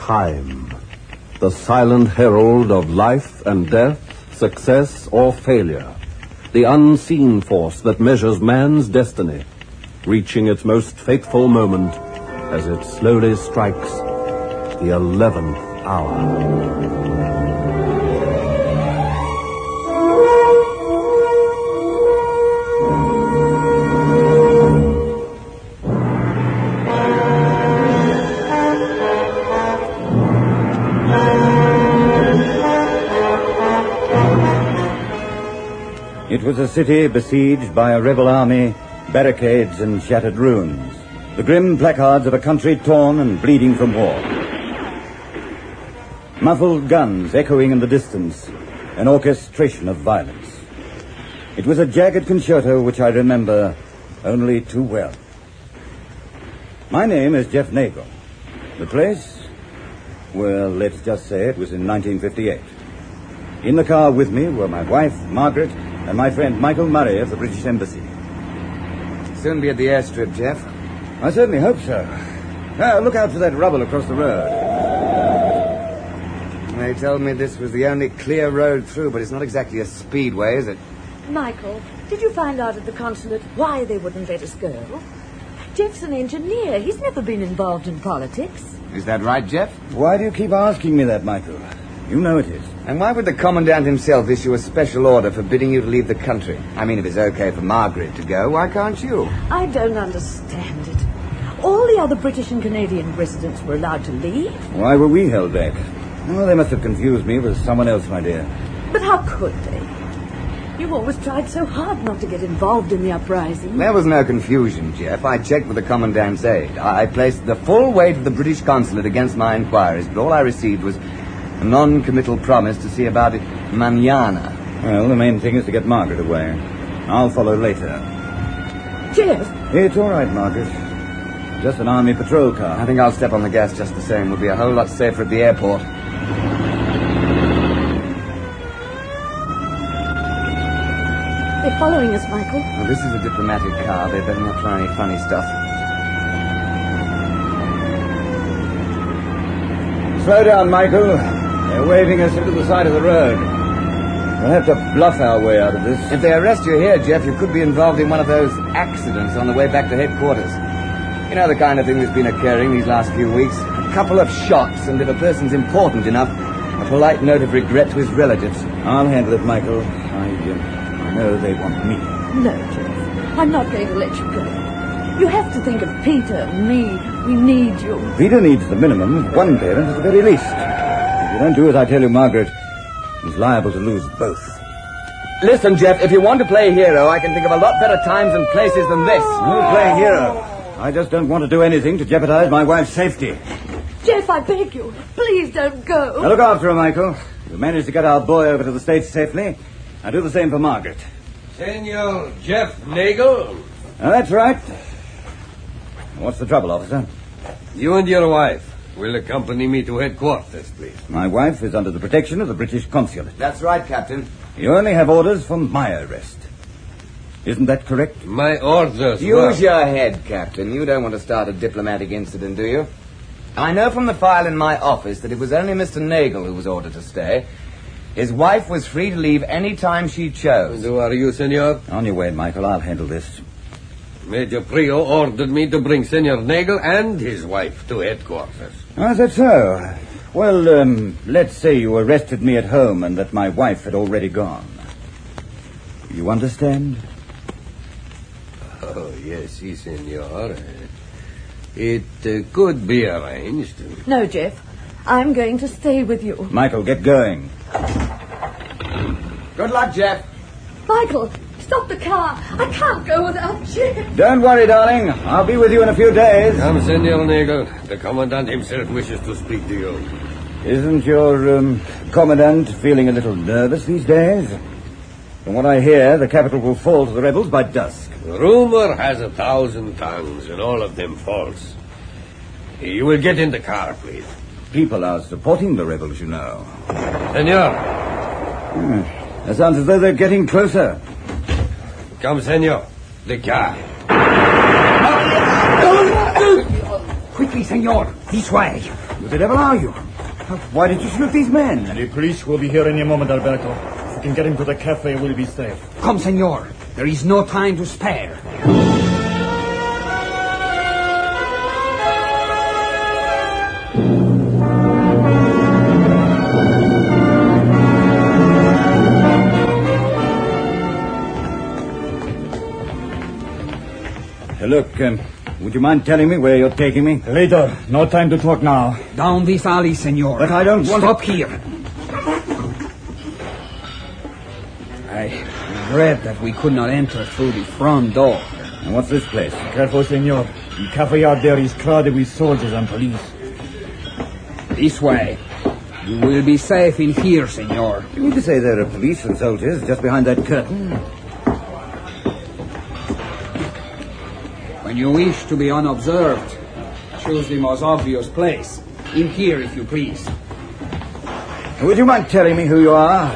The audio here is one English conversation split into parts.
Time, the silent herald of life and death, success or failure. The unseen force that measures man's destiny, reaching its most fateful moment as it slowly strikes the 11th hour. It was a city besieged by a rebel army, barricades and shattered ruins. The grim placards of a country torn and bleeding from war. Muffled guns echoing in the distance, an orchestration of violence. It was a jagged concerto which I remember only too well. My name is Jeff Nagel. The place? Well, let's just say it was in 1958. In the car with me were my wife, Margaret, and my friend Michael Murray of the British Embassy. Soon be at the airstrip, Jeff. I certainly hope so. Now, look out for that rubble across the road. They told me this was the only clear road through, but it's not exactly a speedway, is it? Michael, did you find out at the consulate why they wouldn't let us go? Jeff's an engineer. He's never been involved in politics. Is that right, Jeff? Why do you keep asking me that, Michael? You know it is. And why would the Commandant himself issue a special order forbidding you to leave the country? I mean, if it's okay for Margaret to go, why can't you? I don't understand it. All the other British and Canadian residents were allowed to leave. Why were we held back? Well, they must have confused me with someone else, my dear. But how could they? You've always tried so hard not to get involved in the uprising. There was no confusion, Jeff. I checked with the Commandant's aide. I placed the full weight of the British consulate against my inquiries, but all I received was a non-committal promise to see about it mañana. Well, the main thing is to get Margaret away. I'll follow later. Jeff? It's all right, Margaret. Just an army patrol car. I think I'll step on the gas just the same. We'll be a whole lot safer at the airport. They're following us, Michael. Well, this is a diplomatic car. They better not try any funny stuff. Slow down, Michael. They're waving us into the side of the road. We'll have to bluff our way out of this. If they arrest you here, Jeff, you could be involved in one of those accidents on the way back to headquarters. You know the kind of thing that's been occurring these last few weeks. A couple of shots, and if a person's important enough, a polite note of regret to his relatives. I'll handle it, Michael. I know they want me. No, Jeff. I'm not going to let you go. You have to think of Peter and me. We need you. Peter needs the minimum, one parent at the very least. If you don't do as I tell you, Margaret, he's liable to lose both. Listen, Jeff, if you want to play hero, I can think of a lot better times and places than this. No playing hero. I just don't want to do anything to jeopardize my wife's safety. Jeff, I beg you, please don't go. Now look after her, Michael. We managed to get our boy over to the States safely. I'll do the same for Margaret. Senor Jeff Nagel? Now, that's right. What's the trouble, officer? You and your wife will accompany me to headquarters, please. My wife is under the protection of the British consulate. That's right, Captain. You only have orders for my arrest. Isn't that correct? My orders Use your head, Captain. You don't want to start a diplomatic incident, do you? I know from the file in my office that it was only Mr. Nagel who was ordered to stay. His wife was free to leave any time she chose. Who are you, senor? On your way, Michael. I'll handle this. Major Prio ordered me to bring Senor Nagel and his wife to headquarters. Oh, is that so? Well, let's say you arrested me at home and that my wife had already gone. You understand? Oh, yes, si, senor. It could be arranged. No, Jeff. I'm going to stay with you. Michael, get going. Good luck, Jeff. Michael, stop the car. I can't go without Jeff. Don't worry, darling. I'll be with you in a few days. Come, Senor Nagel. The Commandant himself wishes to speak to you. Isn't your commandant feeling a little nervous these days? From what I hear, the capital will fall to the rebels by dusk. Rumor has 1,000 tongues, and all of them false. You will get in the car, please. People are supporting the rebels, you know. Senor. It sounds as though they're getting closer. Come, senor. The car. Quickly, alley, senor. This way. Who the devil are you? Why did you shoot these men? The police will be here any moment, Alberto. If we can get him to the cafe, we'll be safe. Come, senor. There is no time to spare. Look, would you mind telling me where you're taking me? Later. No time to talk now. Down this alley, senor. But I don't want Stop here. I regret that we could not enter through the front door. And what's this place? Careful, senor. The cafe out there is crowded with soldiers and police. This way. You will be safe in here, senor. You mean to say there are police and soldiers just behind that curtain? When you wish to be unobserved, choose the most obvious place. In here, if you please. Would you mind telling me who you are?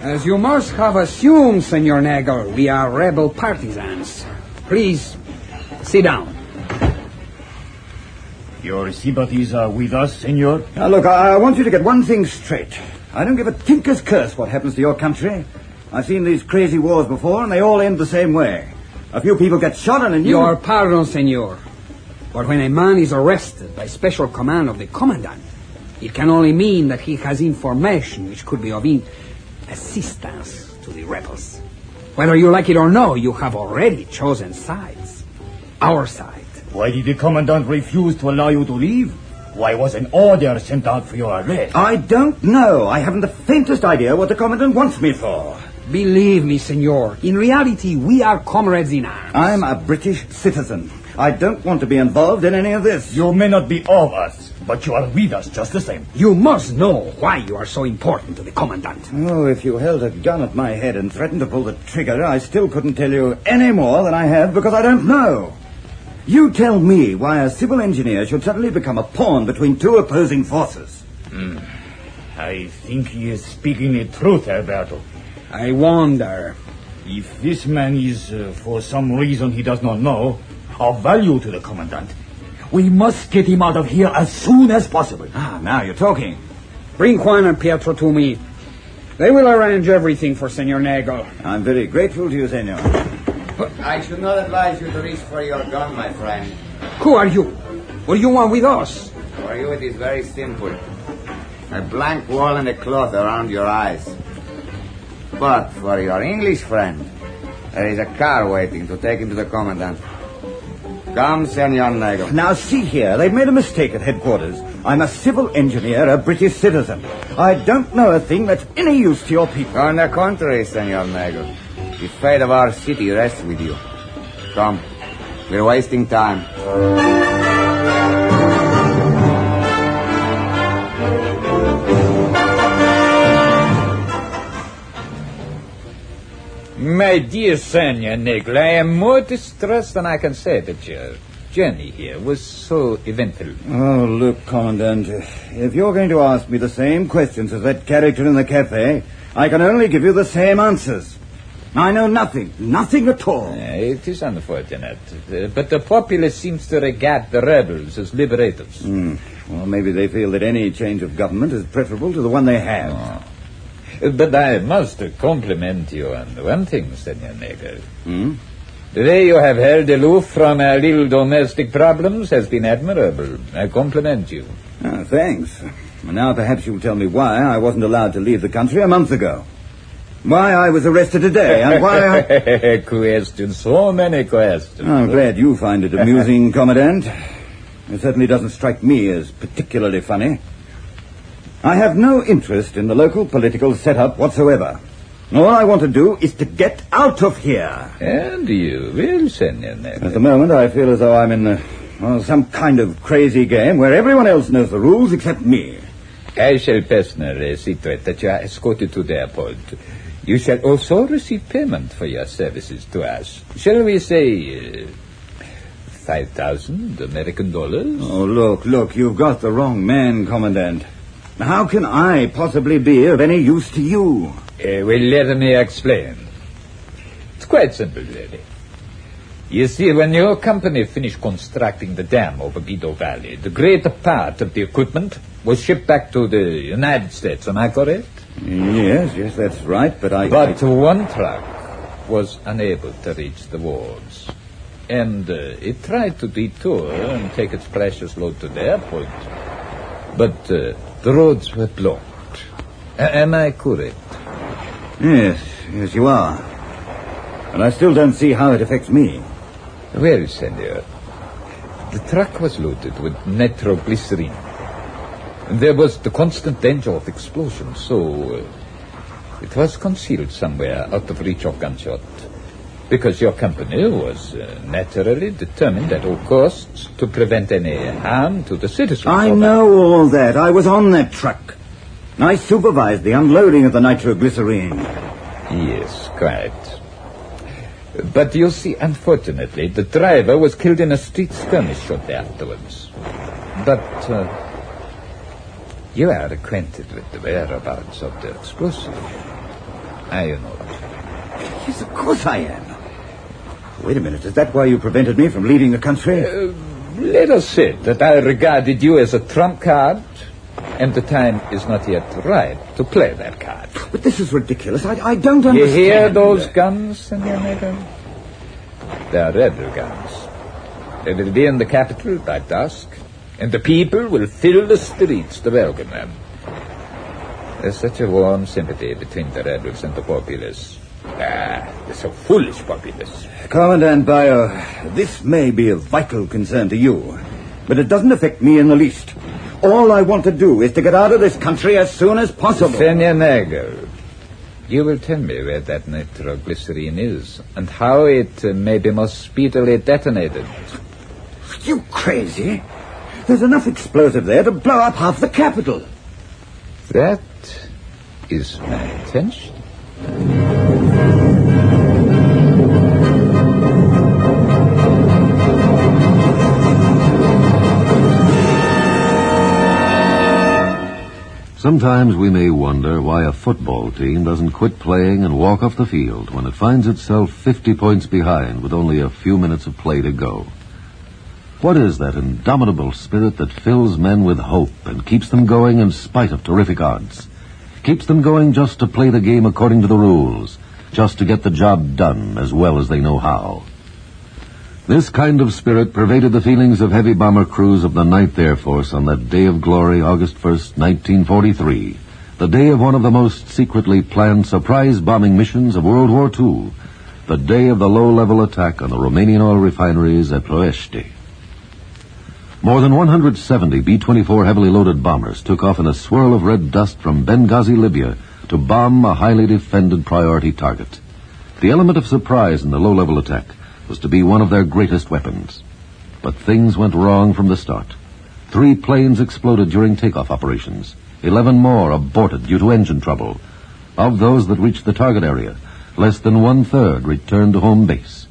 As you must have assumed, Senor Nagel, we are rebel partisans. Please, sit down. Your sympathies are with us, senor? Now, look, I want you to get one thing straight. I don't give a tinker's curse what happens to your country. I've seen these crazy wars before, and they all end the same way. A few people get shot and a new... Your pardon, senor. But when a man is arrested by special command of the commandant, it can only mean that he has information which could be of assistance to the rebels. Whether you like it or no, you have already chosen sides. Our side. Why did the commandant refuse to allow you to leave? Why was an order sent out for your arrest? I don't know. I haven't the faintest idea what the commandant wants me for. Believe me, senor, in reality, we are comrades in arms. I'm a British citizen. I don't want to be involved in any of this. You may not be of us, but you are with us just the same. You must know why you are so important to the commandant. Oh, if you held a gun at my head and threatened to pull the trigger, I still couldn't tell you any more than I have because I don't know. You tell me why a civil engineer should suddenly become a pawn between two opposing forces. I think he is speaking the truth, Alberto. I wonder. If this man is, for some reason he does not know, of value to the commandant, we must get him out of here as soon as possible. Ah, now you're talking. Bring Juan and Pietro to me. They will arrange everything for Senor Nagel. I'm very grateful to you, senor. I should not advise you to reach for your gun, my friend. Who are you? What do you want with us? For you it is very simple. A blank wall and a cloth around your eyes. But for your English friend, there is a car waiting to take him to the commandant. Come, Senor Nagel. Now, see here. They've made a mistake at headquarters. I'm a civil engineer, a British citizen. I don't know a thing that's any use to your people. On the contrary, Senor Nagel. The fate of our city rests with you. Come. We're wasting time. My dear Senor Nagel, I am more distressed than I can say that your journey here was so eventful. Oh, look, Commandant, if you're going to ask me the same questions as that character in the cafe, I can only give you the same answers. I know nothing at all. It is unfortunate, but the populace seems to regard the rebels as liberators. Well, maybe they feel that any change of government is preferable to the one they have. Oh. But I must compliment you on one thing, Senor Nagel. The way you have held aloof from our little domestic problems has been admirable. I compliment you. Oh, thanks. Now perhaps you'll tell me why I wasn't allowed to leave the country a month ago. Why I was arrested today, and why I... Questions, so many questions. I'm glad you find it amusing, Commandant. It certainly doesn't strike me as particularly funny. I have no interest in the local political setup whatsoever. All I want to do is to get out of here. And you will, Senor Nagel. At the moment, I feel as though I'm in some kind of crazy game where everyone else knows the rules except me. I shall personally see to it that you are escorted to the airport. You shall also receive payment for your services to us. Shall we say 5,000 American dollars? Oh, look, you've got the wrong man, Commandant. How can I possibly be of any use to you? Well, let me explain. It's quite simple, really. You see, when your company finished constructing the dam over Bido Valley, the greater part of the equipment was shipped back to the United States. Am I correct? Yes, that's right, but But one truck was unable to reach the walls. And it tried to detour and take its precious load to the airport. But the roads were blocked. Am I correct? Yes, you are. And I still don't see how it affects me. Well, senor, the truck was loaded with nitroglycerine. There was the constant danger of explosion, so it was concealed somewhere out of reach of gunshot. Because your company was naturally determined at all costs to prevent any harm to the citizens. I know all that. I was on that truck. I supervised the unloading of the nitroglycerine. Yes, quite. But you see, unfortunately, the driver was killed in a street skirmish shortly afterwards. But you are acquainted with the whereabouts of the explosive, are you not? Yes, of course I am. Wait a minute, is that why you prevented me from leaving the country? Let us say that I regarded you as a trump card, and the time is not yet ripe to play that card. But this is ridiculous. I don't understand. You hear those guns, Senor Negro? They are rebel guns. They will be in the capital by dusk, and the people will fill the streets to welcome them. There's such a warm sympathy between the rebels and the populace. They're so foolish, populace. Commandant Bayo, this may be of vital concern to you, but it doesn't affect me in the least. All I want to do is to get out of this country as soon as possible. Senor Negro, you will tell me where that nitroglycerine is and how it may be most speedily detonated. You crazy? There's enough explosive there to blow up half the capital. That is my intention. Sometimes we may wonder why a football team doesn't quit playing and walk off the field when it finds itself 50 points behind with only a few minutes of play to go. What is that indomitable spirit that fills men with hope and keeps them going in spite of terrific odds? Keeps them going just to play the game according to the rules, just to get the job done as well as they know how. This kind of spirit pervaded the feelings of heavy bomber crews of the 9th Air Force on that day of glory, August 1st, 1943, the day of one of the most secretly planned surprise bombing missions of World War II, the day of the low-level attack on the Romanian oil refineries at Ploiești. More than 170 B-24 heavily loaded bombers took off in a swirl of red dust from Benghazi, Libya, to bomb a highly defended priority target. The element of surprise in the low-level attack was to be one of their greatest weapons. But things went wrong from the start. 3 planes exploded during takeoff operations. 11 more aborted due to engine trouble. Of those that reached the target area, less than 1/3 returned to home base.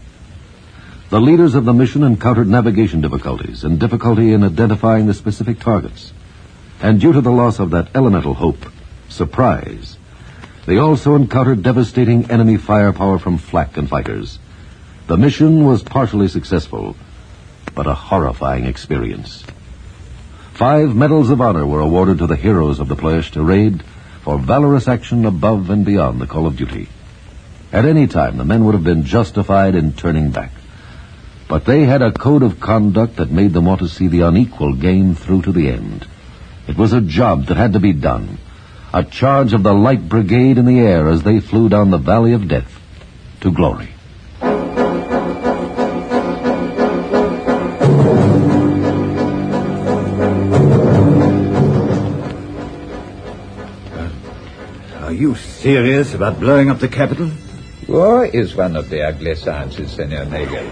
The leaders of the mission encountered navigation difficulties and difficulty in identifying the specific targets. And due to the loss of that elemental hope, surprise, they also encountered devastating enemy firepower from flak and fighters. The mission was partially successful, but a horrifying experience. 5 medals of honor were awarded to the heroes of the Ploiești raid for valorous action above and beyond the call of duty. At any time, the men would have been justified in turning back. But they had a code of conduct that made them want to see the unequal game through to the end. It was a job that had to be done, a charge of the Light Brigade in the air as they flew down the Valley of Death to glory. Are you serious about blowing up the capital? War is one of the ugly sciences, Senor Negro.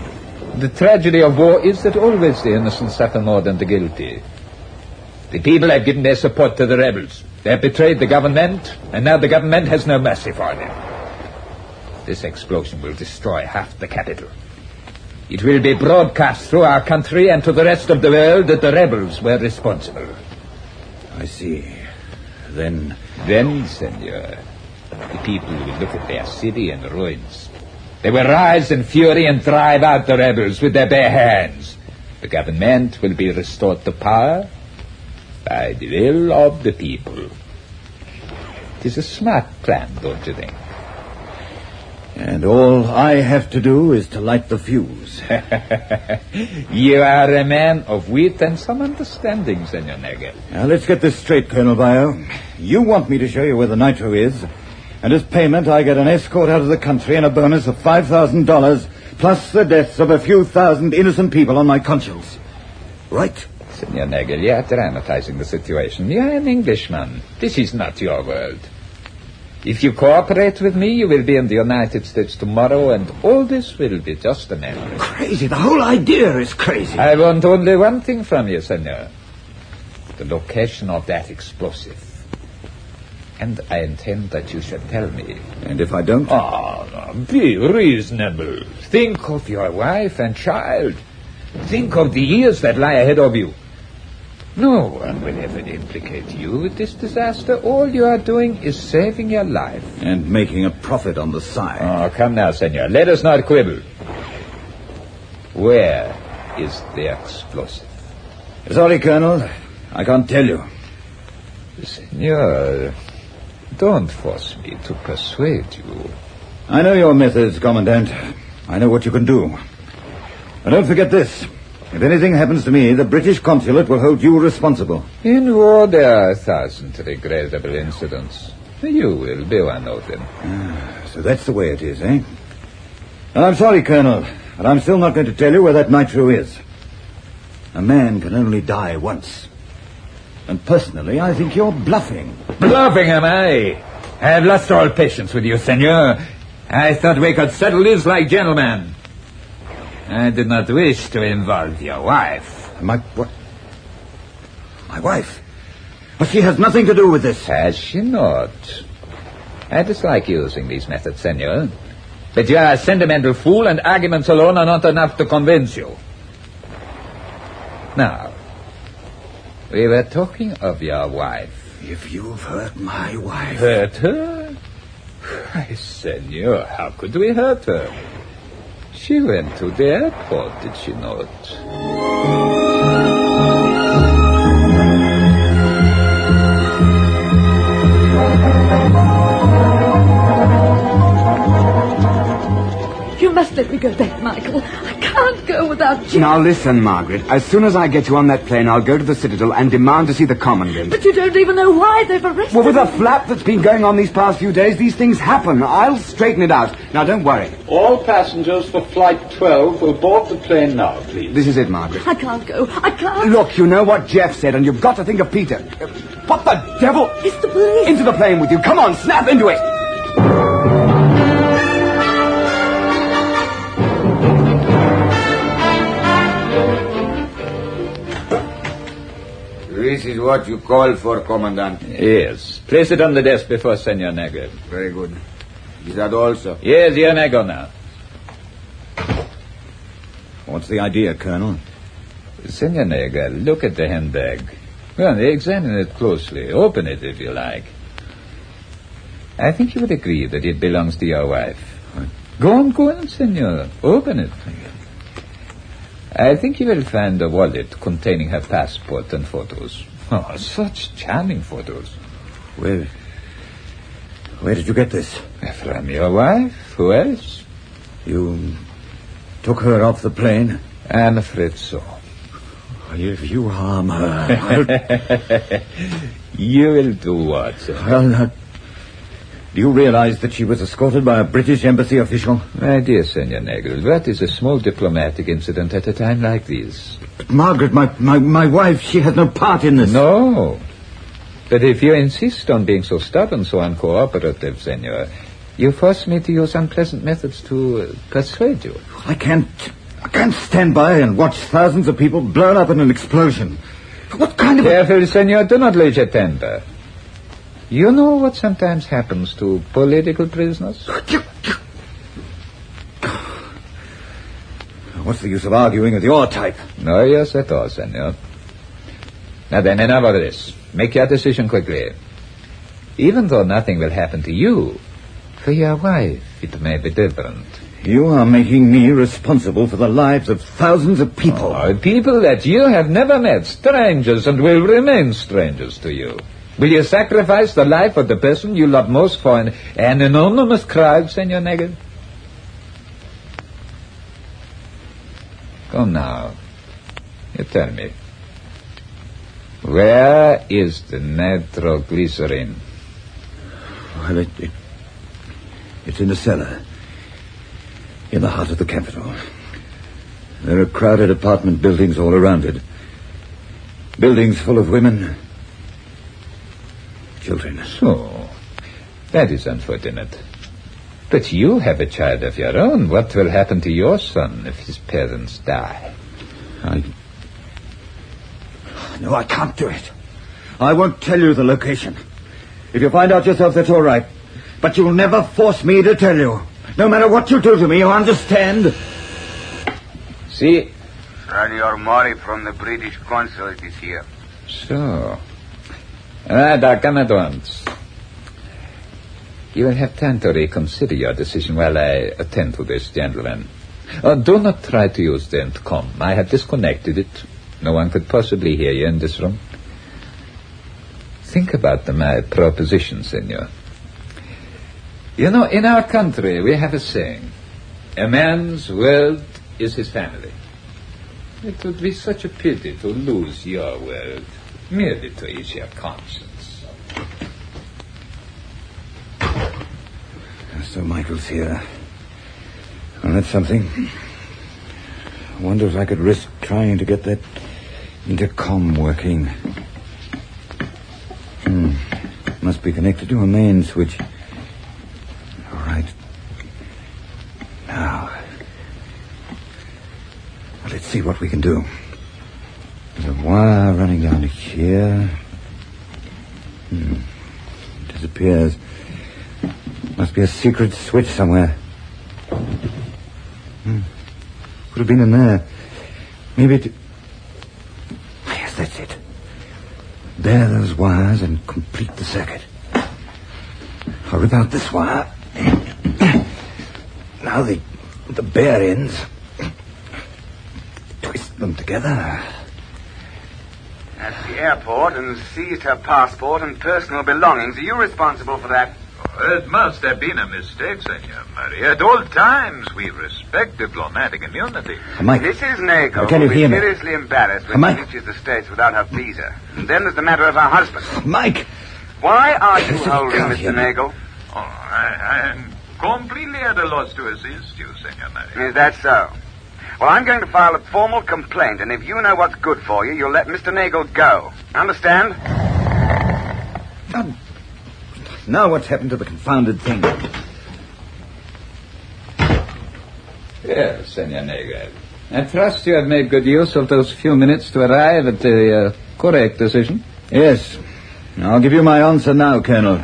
The tragedy of war is that always the innocent suffer more than the guilty. The people have given their support to the rebels. They have betrayed the government, and now the government has no mercy for them. This explosion will destroy half the capital. It will be broadcast through our country and to the rest of the world that the rebels were responsible. I see. Then, Senor, the people will look at their city in ruins. They will rise in fury and drive out the rebels with their bare hands. The government will be restored to power by the will of the people. It is a smart plan, don't you think? And all I have to do is to light the fuse. You are a man of wit and some understanding, Senor Nagel. Now, let's get this straight, Colonel Bio. You want me to show you where the nitro is, and as payment I get an escort out of the country and a bonus of $5,000, plus the deaths of a few thousand innocent people on my conscience. Right? Senor Nagel, you are dramatizing the situation. You are an Englishman. This is not your world. If you cooperate with me, you will be in the United States tomorrow, and all this will be just a memory. Crazy. The whole idea is crazy. I want only one thing from you, senor. The location of that explosive. And I intend that you should tell me. And if I don't? Oh, be reasonable. Think of your wife and child. Think of the years that lie ahead of you. No one will ever implicate you with this disaster. All you are doing is saving your life. And making a profit on the side. Oh, come now, senor. Let us not quibble. Where is the explosive? Sorry, Colonel. I can't tell you. Senor, don't force me to persuade you. I know your methods, Commandant. I know what you can do. And don't forget this. If anything happens to me, the British consulate will hold you responsible. In war, there are 1,000 regrettable incidents. You will be one of them. So that's the way it is, eh? And I'm sorry, Colonel, but I'm still not going to tell you where that nitro is. A man can only die once. And personally, I think you're bluffing. Bluffing, am I? I have lost all patience with you, senor. I thought we could settle this like gentlemen. I did not wish to involve your wife. What? My wife? But she has nothing to do with this. Has she not? I dislike using these methods, senor. But you are a sentimental fool, and arguments alone are not enough to convince you. Now, we were talking of your wife. If you've hurt my wife... Hurt her? Why, senor, how could we hurt her? She went to the airport, did she not? You must let me go back, Michael. I can't go without Jim. Now listen, Margaret. As soon as I get you on that plane, I'll go to the Citadel and demand to see the Commandant. But you don't even know why they've arrested Well, with me. the flap that's been going on these past few days, these things happen. I'll straighten it out. Now, don't worry. All passengers for Flight 12 will board the plane now, please. This is it, Margaret. I can't go. I can't. Look, you know what Jeff said, and you've got to think of Peter. What the devil? It's the police. Into the plane with you. Come on, snap into it. This is what you called for, Commandant. Yes. Place it on the desk before Senor Nagel. Very good. Is that all, sir? Yes, you may go now. What's the idea, Colonel? Senor Nagel, look at the handbag. Well, examine it closely. Open it if you like. I think you would agree that it belongs to your wife. Go on, senor. Open it. I think you will find a wallet containing her passport and photos. Oh, such charming photos. Where did you get this? From your wife? Who else? You took her off the plane? I'm afraid so. If you harm her... You will do what, sir? Well, do you realize that she was escorted by a British embassy official? My dear Senor Nagel, that is a small diplomatic incident at a time like this. But Margaret, my wife, she has no part in this. No. But if you insist on being so stubborn, so uncooperative, senor, you force me to use unpleasant methods to persuade you. I can't stand by and watch thousands of people blown up in an explosion. What kind of... Careful, senor, do not lose your temper. You know what sometimes happens to political prisoners? What's the use of arguing with your type? No use at all, senor. Now then, enough of this. Make your decision quickly. Even though nothing will happen to you, for your wife it may be different. You are making me responsible for the lives of thousands of people. People that you have never met, strangers, and will remain strangers to you. Will you sacrifice the life of the person you love most for an anonymous crowd, Senor Negro? Come now. You tell me. Where is the nitroglycerin? Well, it's in the cellar. In the heart of the capital. There are crowded apartment buildings all around it. Buildings full of women. Children. So, that is unfortunate. But you have a child of your own. What will happen to your son if his parents die? No, I can't do it. I won't tell you the location. If you find out yourself, that's all right. But you'll never force me to tell you. No matter what you do to me, you understand? See? Senor Mori from the British consulate is here. So. I'll come at once. You will have time to reconsider your decision while I attend to this gentleman. Do not try to use the intercom. I have disconnected it. No one could possibly hear you in this room. Think about my proposition, senor. You know, in our country, we have a saying. A man's world is his family. It would be such a pity to lose your world, merely to ease your conscience. So Michael's here. Well, that's something. I wonder if I could risk trying to get that intercom working. Must be connected to a main switch. All right. Now, let's see what we can do. There's a wire running down to here. Disappears. Must be a secret switch somewhere. Could have been in there. Maybe it... Yes, that's it. Bear those wires and complete the circuit. I'll rip out this wire. Now the bare ends. Twist them together. At the airport and seized her passport and personal belongings. Are you responsible for that? It must have been a mistake, Senor Murray. At all times, we respect diplomatic immunity. Mike. Mrs. Nagel Can you will hear be me? seriously embarrassed when she reaches the States without her visa. And then there's the matter of her husband. Mike! Why are you holding Mr. Nagel? Oh, I am completely at a loss to assist you, Senor Murray. Is that so? Well, I'm going to file a formal complaint, and if you know what's good for you, you'll let Mr. Nagel go. Understand? Now what's happened to the confounded thing? Yes, Senor Nagel. I trust you have made good use of those few minutes to arrive at the correct decision. Yes. I'll give you my answer now, Colonel.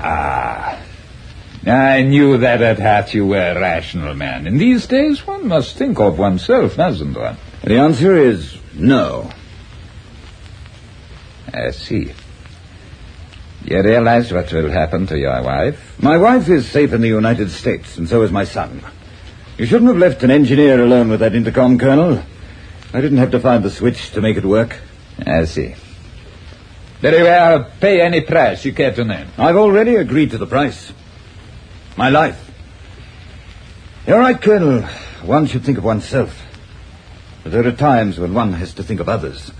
I knew that at heart you were a rational man. In these days, one must think of oneself, mustn't one? The answer is no. I see. You realize what will happen to your wife? My wife is safe in the United States, and so is my son. You shouldn't have left an engineer alone with that intercom, Colonel. I didn't have to find the switch to make it work. I see. Very well. Pay any price you care to name. I've already agreed to the price. My life. You're right, Colonel. One should think of oneself. But there are times when one has to think of others.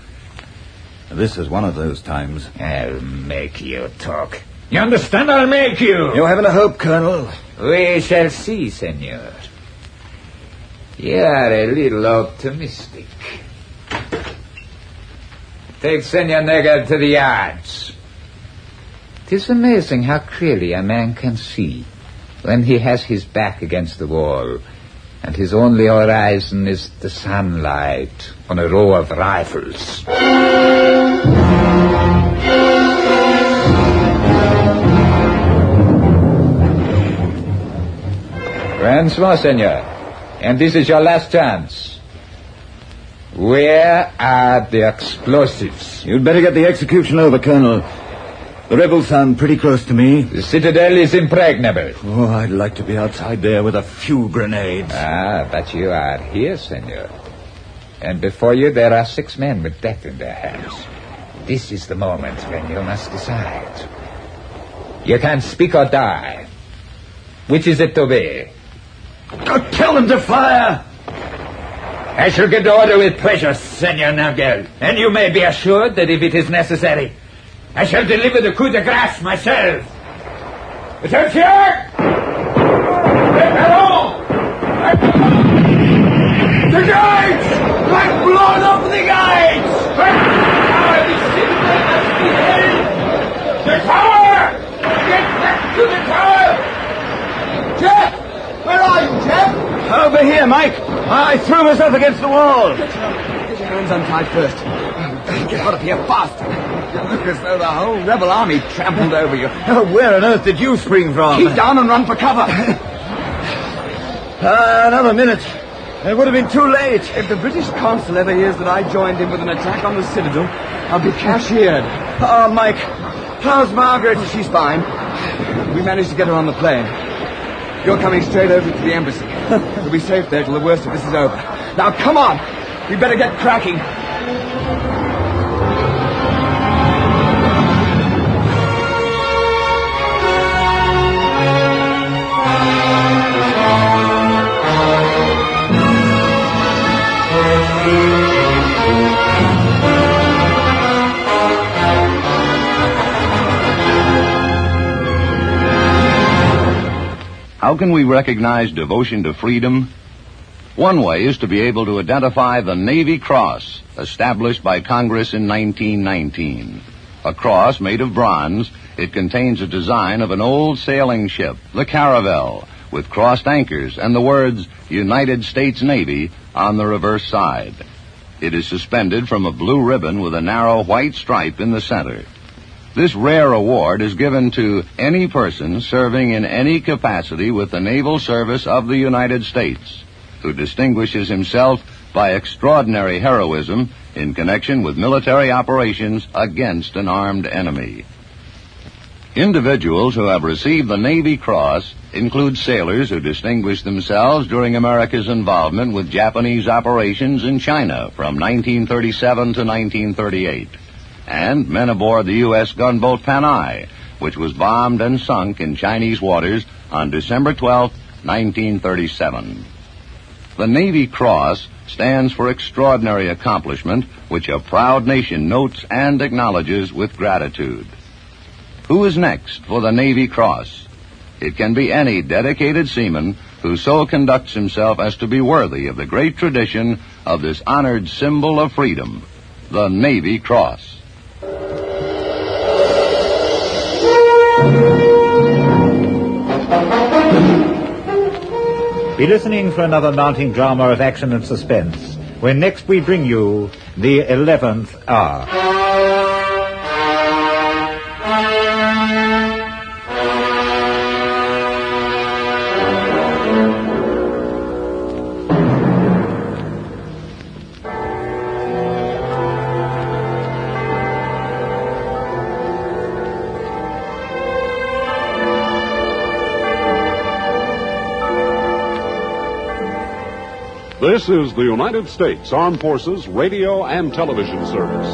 This is one of those times. I'll make you talk. You understand? I'll make you. You haven't a hope, Colonel. We shall see, senor. You are a little optimistic. Take Senor Nagel to the yards. It is amazing how clearly a man can see when he has his back against the wall and his only horizon is the sunlight on a row of rifles. Once more, senor. And this is your last chance. Where are the explosives? You'd better get the execution over, Colonel. The rebels sound pretty close to me. The citadel is impregnable. Oh, I'd like to be outside there with a few grenades. Ah, but you are here, senor. And before you there are 6 men with death in their hands. This is the moment when you must decide. You can speak or die. Which is it to be? Go tell them to fire! I shall give the order with pleasure, Senor Nagel. And you may be assured that if it is necessary, I shall deliver the coup de grace myself. Attention! The gates! Like blown up the gates! The tower! Get back to the tower! Jeff! Where are you, Jeff? Over here, Mike. I threw myself against the wall. Get your hands untied first. Get out of here fast. You look as though the whole rebel army trampled over you. Where on earth did you spring from? Keep down and run for cover. Another minute. It would have been too late. If the British consul ever hears that I joined him with an attack on the citadel, I'll be cashiered. Oh, Mike. How's Margaret? She's fine. We managed to get her on the plane. You're coming straight over to the embassy. We'll be safe there till the worst of this is over. Now, come on! We better get cracking. How can we recognize devotion to freedom? One way is to be able to identify the Navy Cross, established by Congress in 1919. A cross made of bronze, it contains a design of an old sailing ship, the Caravel, with crossed anchors and the words United States Navy on the reverse side. It is suspended from a blue ribbon with a narrow white stripe in the center. This rare award is given to any person serving in any capacity with the naval service of the United States, who distinguishes himself by extraordinary heroism in connection with military operations against an armed enemy. Individuals who have received the Navy Cross include sailors who distinguished themselves during America's involvement with Japanese operations in China from 1937 to 1938. And men aboard the U.S. gunboat Panay, which was bombed and sunk in Chinese waters on December 12, 1937. The Navy Cross stands for extraordinary accomplishment, which a proud nation notes and acknowledges with gratitude. Who is next for the Navy Cross? It can be any dedicated seaman who so conducts himself as to be worthy of the great tradition of this honored symbol of freedom, the Navy Cross. Be listening for another mounting drama of action and suspense, when next we bring you the 11th Hour. This is the United States Armed Forces Radio and Television Service.